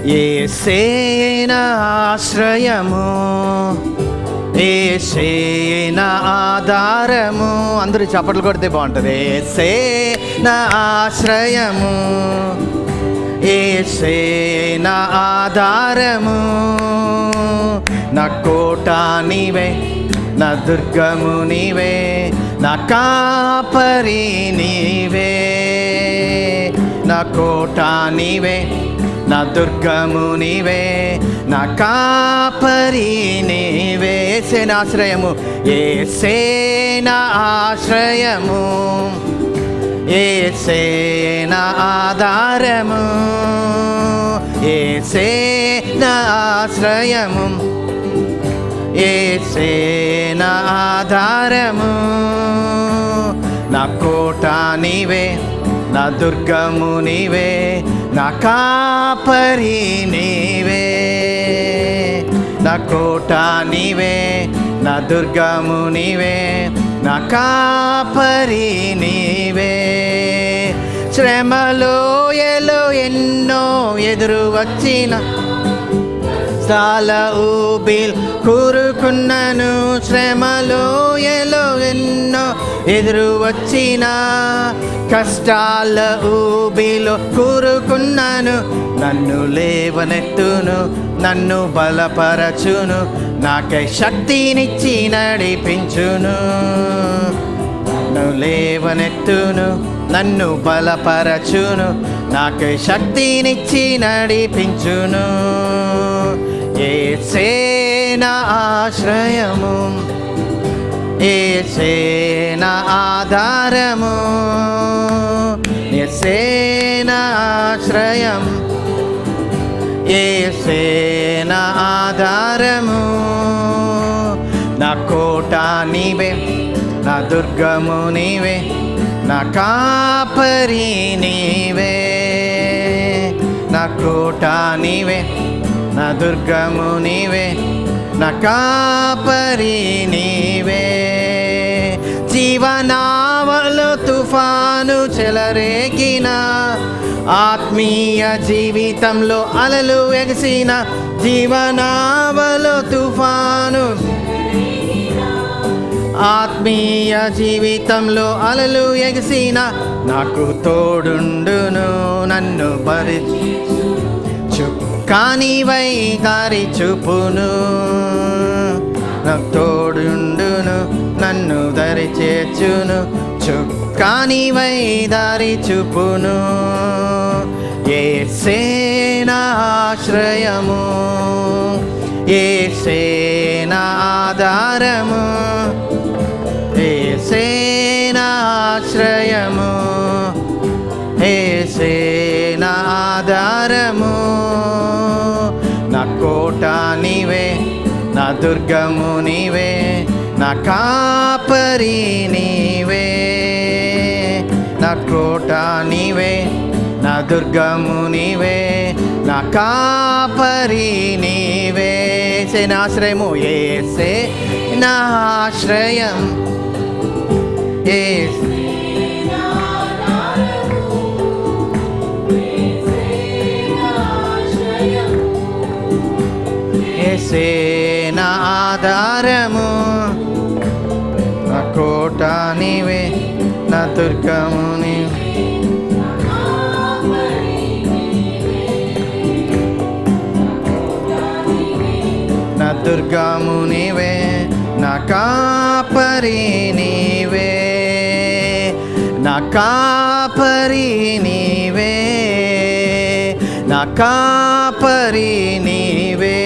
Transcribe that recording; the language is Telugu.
యేసే నా ఆశ్రయము, యేసే నా ఆధారము. అందరూ చప్పట్లు కొడితే బాగుంటుంది. యేసే నా ఆశ్రయము, యేసే నా ఆధారము. నా కోట నీవే, నా దుర్గము నీవే, నా కాపరి నీవే. నా కోట నీవే, నా దుర్గము నీవే, నా కాపరి నీవే. యేసే నా ఆశ్రయము, యేసే నా ఆశ్రయము, యేసే నా ఆధారము. యేసే నా ఆశ్రయము, యేసే నా ఆధారము. నా కోట నీవే, నా దుర్గము నీవే, నా కాపరి నీవే. నా కోట నీవే, నా దుర్గము నీవే, నా కాపరి నీవే. శ్రమలో ఎలో ఎన్నో ఎదురు వచ్చిన చాలా ఊబిల్ కూరుకున్నాను. శ్రమలో ఎలో ఎన్నో ఎదురు వచ్చిన కష్టాల ఊబిలో కూరుకున్నాను. నన్ను లేవనెత్తును, నన్ను బలపరచును, నాకై శక్తినిచ్చి నడిపించును. నన్ను లేవనెత్తును, నన్ను బలపరచును, నాకై శక్తినిచ్చి నడిపించును. యేసే నా ఆశ్రయము, యేసే నా ఆధారము. యేసే నా ఆశ్రయం, యేసే నా ఆధారము. నా కోట నీవే, నా దుర్గము నీవే, నా కాపరి నీవే. నా కోట నీవే, నా దుర్గము నీవే, నా కాపరి నీవే. జీవనావలో తుఫాను చెలరేగిన, ఆత్మీయ జీవితంలో అలలు ఎగసిన. జీవనావలో తుఫాను, ఆత్మీయ జీవితంలో అలలు ఎగసిన. నాకు తోడుండును, నన్ను కానివై దారి చూపును. నాకు తోడుండును, నన్ను దరి చేర్చును, చుక్కానివై దారి చూపును. యేసే నా ఆశ్రయము, యేసే నా ఆధారము. యేసే నా ఆశ్రయము, యేసే నా ఆధారము. నా కోట నీవే, నా దుర్గము నీవే, నా కాపరి నీవే. నా కోట నీవే, నా దుర్గము నీవే, నా కాపరి నీవే. యేసే నా ఆశ్రయము, యేసే నా ఆశ్రయం, యేసే యేసే నా ఆధారము. నా కోట నీవే, నా దుర్గము నీవే, నా దుర్గము నీవే, నా కాపరి నీవే. నా కాపరి నీవే, నా కాపరి నీవే.